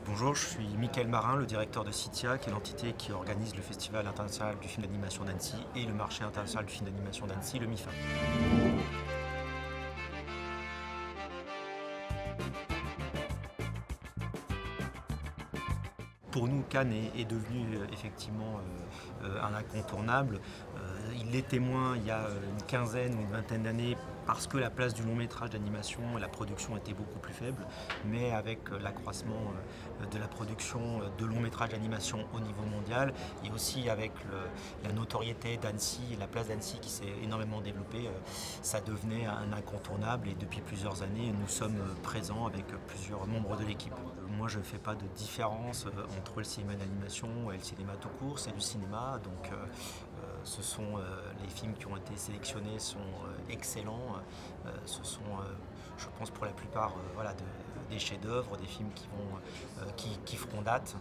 Bonjour, je suis Mickaël Marin, le directeur de CITIA, qui est l'entité qui organise le Festival international du film d'animation d'Annecy et le marché international du film d'animation d'Annecy, le MIFA. Pour nous, Cannes est devenu effectivement un incontournable. Il l'était moins il y a une quinzaine ou une vingtaine d'années parce que la place du long métrage d'animation et la production était beaucoup plus faible, mais avec l'accroissement de la production de long métrage d'animation au niveau mondial et aussi avec la notoriété d'Annecy et la place d'Annecy qui s'est énormément développée, ça devenait un incontournable et depuis plusieurs années nous sommes présents avec plusieurs membres de l'équipe. Moi je ne fais pas de différence entre le cinéma d'animation et le cinéma tout court, c'est du cinéma, donc ce sont les films qui ont été sélectionnés sont excellents. Ce sont, je pense pour la plupart, des chefs-d'œuvre, des films qui feront date.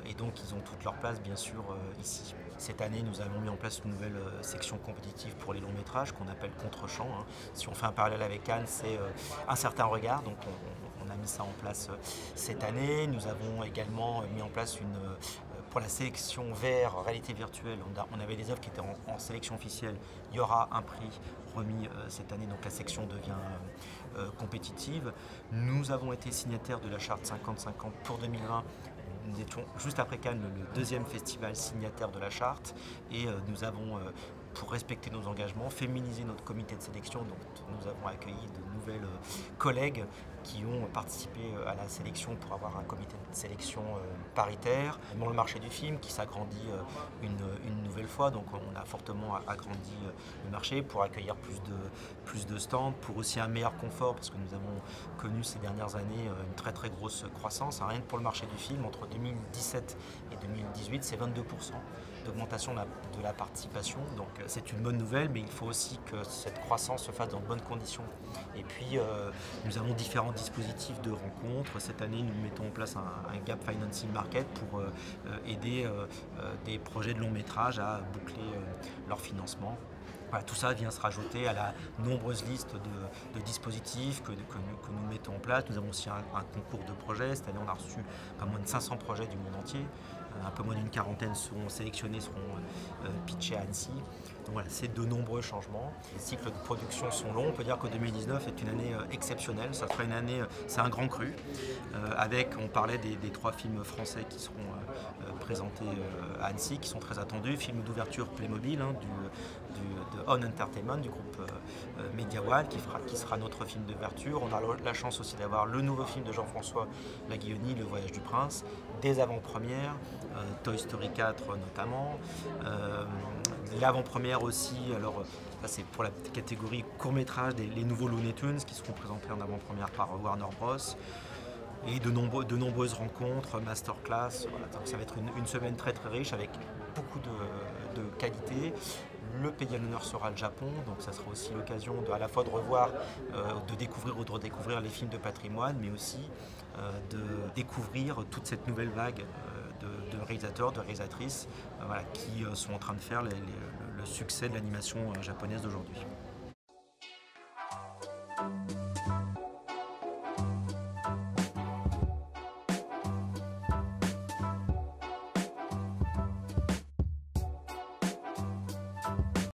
Et donc ils ont toute leur place bien sûr ici. Cette année nous avons mis en place une nouvelle section compétitive pour les longs métrages qu'on appelle Contre-champ. Si on fait un parallèle avec Cannes, c'est un certain regard. Donc on a mis ça en place cette année. Nous avons également mis en place pour la sélection VR, réalité virtuelle, on avait des œuvres qui étaient en sélection officielle. Il y aura un prix remis cette année, donc la section devient compétitive. Nous avons été signataires de la charte 50-50 pour 2020. Nous étions juste après Cannes le deuxième festival signataire de la charte et nous avons pour respecter nos engagements, féminiser notre comité de sélection. Donc nous avons accueilli de nouvelles collègues qui ont participé à la sélection pour avoir un comité de sélection paritaire. Dans le marché du film qui s'agrandit une nouvelle fois, donc on a fortement agrandi le marché pour accueillir plus de stands, pour aussi un meilleur confort parce que nous avons connu ces dernières années une très très grosse croissance. Rien que pour le marché du film, entre 2017 et 2018, c'est 22% d'augmentation de la participation. Donc c'est une bonne nouvelle, mais il faut aussi que cette croissance se fasse dans de bonnes conditions. Et puis nous avons différents dispositifs de rencontres. Cette année, nous mettons en place un Gap Financing Market pour aider des projets de long métrage à boucler leur financement. Voilà, tout ça vient se rajouter à la nombreuse liste de dispositifs que nous mettons en place. Nous avons aussi un concours de projets. Cette année, on a reçu pas moins de 500 projets du monde entier. Un peu moins d'une quarantaine seront sélectionnés, seront pitchés à Annecy. Donc voilà, c'est de nombreux changements. Les cycles de production sont longs. On peut dire que 2019 est une année exceptionnelle. Ça sera une année, c'est un grand cru. On parlait des 3 films français qui seront présentés à Annecy, qui sont très attendus. Film d'ouverture Playmobil, de On Entertainment, du groupe Media One, qui sera notre film d'ouverture. On a la chance aussi d'avoir le nouveau film de Jean-François Laguilloni, Le Voyage du Prince, des avant-premières, Toy Story 4 notamment. L'avant-première aussi, alors ça c'est pour la catégorie court-métrage, les nouveaux Looney Tunes qui seront présentés en avant-première par Warner Bros. Et de nombreuses rencontres, masterclass. Voilà, donc ça va être une semaine très très riche avec beaucoup de qualité. Le pays à l'honneur sera le Japon, donc ça sera aussi l'occasion à la fois de revoir, de découvrir ou de redécouvrir les films de patrimoine, mais aussi de découvrir toute cette nouvelle vague de réalisateurs, de réalisatrices qui sont en train de faire le succès de l'animation japonaise d'aujourd'hui.